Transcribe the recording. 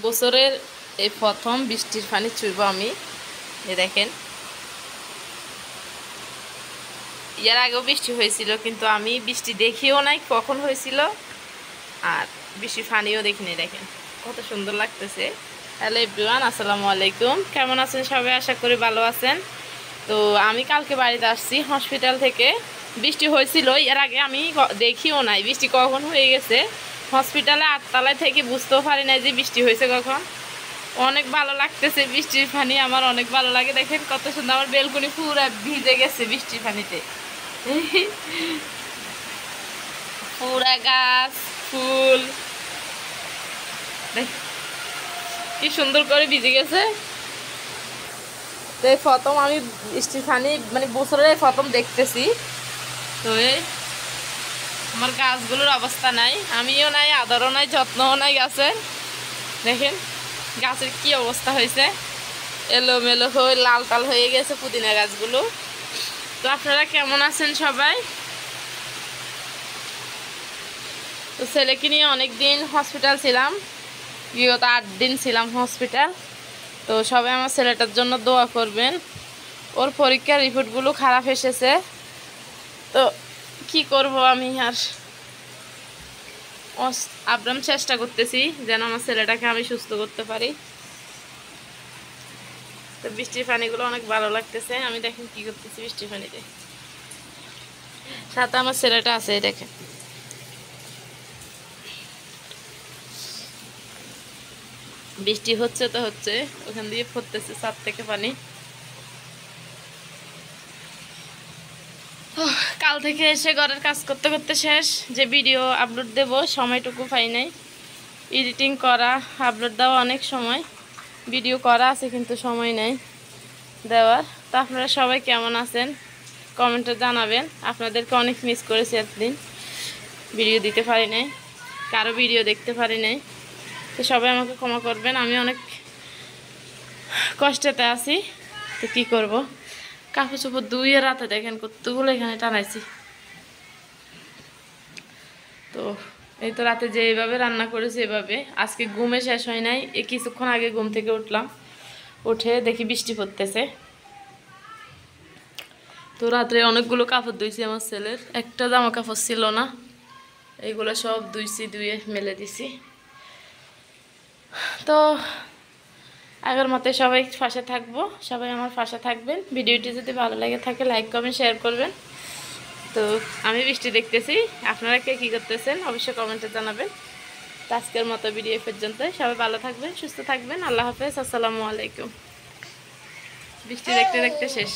বছরের এই প্রথম বৃষ্টির পানি চুইব আমি। দেখেন, এর আগেও বৃষ্টি হয়েছিল, কিন্তু আমি বৃষ্টি দেখিও নাই কখন হয়েছিল, আর বৃষ্টির পানিও দেখিনি। দেখেন কত সুন্দর লাগতেছে। হ্যালো এভরিওয়ান, আসসালামু আলাইকুম। কেমন আছেন সবাই? আশা করি ভালো আছেন। তো আমি কালকে বাড়িতে আসছি হসপিটাল থেকে। বৃষ্টি হয়েছিল, এর আগে আমি দেখিও নাই বৃষ্টি কখন হয়ে গেছে। হসপিটালে 8তলায় থেকে বুঝতেও পারি নাই যে বৃষ্টি হয়েছে কখন। অনেক ভালো লাগতেছে বৃষ্টির পানি, আমার অনেক ভালো লাগে। দেখেন কত সুন্দর, আমার বেলকনি পুরো ভিজে গেছে বৃষ্টির পানিতে। পুরা গাছ ফুল কি সুন্দর করে ভিজে গেছে। তো এই প্রথম আমি বৃষ্টির পানি মানে বছরের প্রথম দেখতেছি। তো আমার গাছগুলোর অবস্থা নাই, আমিও নাই, আদরও নাই, যত্নও নাই গাছের। দেখেন গাছের কি অবস্থা হয়েছে, এলোমেলো হয়ে লাল টাল হয়ে গেছে পুদিনা গাছগুলো। তো আপনারা কেমন আছেন সবাই? তো ছেলেকে নিয়ে অনেক দিন হসপিটাল ছিলাম, বিগত 8 দিন ছিলাম হসপিটাল। তো সবাই আমার ছেলেটার জন্য দোয়া করবেন। ওর পরীক্ষার রিপোর্টগুলো খারাপ এসেছে, তো কি করব আমি আর আপ্রাণ চেষ্টা করতেছি যেন আমার ছেলেটাকে আমি সুস্থ করতে পারি। তো বৃষ্টির পানিগুলো অনেক ভালো লাগতেছে। আমি দেখেন কি করতেছি বৃষ্টির পানিতে, সাথে আমার ছেলেটা আছে। দেখেন বৃষ্টি হচ্ছে তো হচ্ছে, ওখান দিয়ে পড়তেছে ছাদ থেকে পানি। কাল থেকে এসে ঘরের কাজ করতে করতে শেষ, যে ভিডিও আপলোড দেব সময়টুকু পাই নাই। এডিটিং করা, আপলোড দেওয়া অনেক সময়, ভিডিও করা আছে কিন্তু সময় নেই দেওয়ার। তো আপনারা সবাই কেমন আছেন কমেন্টে জানাবেন। আপনাদেরকে অনেক মিস করেছি, এতদিন ভিডিও দিতে পারি নাই, কারো ভিডিও দেখতে পারি নাই। তো সবাই আমাকে ক্ষমা করবেন, আমি অনেক কষ্টেতে আছি। তো কী করব, কাপড় চোপড় ধুয়ে রাতে দেখেন কতগুলো এখানে টানাইছি। তো এই তো রাতে যে এইভাবে রান্না করেছি এভাবে, আজকে ঘুমে শেষ হয় নাই। কিছুক্ষণ আগে ঘুম থেকে উঠলাম, উঠে দেখি বৃষ্টি পড়তেছে। তো রাত্রে অনেকগুলো কাপড় ধুইছি, আমার ছেলের একটা জামা কাপড় ছিল না, এইগুলো সব ধুইছি, ধুয়ে মেলে দিছি। তো আগের মতো সবাই পাশে থাকবো, সবাই আমার পাশে থাকবেন। ভিডিওটি যদি ভালো লাগে থাকে লাইক কমেন্ট শেয়ার করবেন। তো আমি বৃষ্টি দেখতেছি, আপনারা কে কী করতেছেন অবশ্যই কমেন্টে জানাবেন। তো আজকের মতো ভিডিও পর্যন্ত, সবাই ভালো থাকবেন, সুস্থ থাকবেন। আল্লাহ হাফেজ, আসসালামু আলাইকুম। বৃষ্টি দেখতে দেখতে শেষ।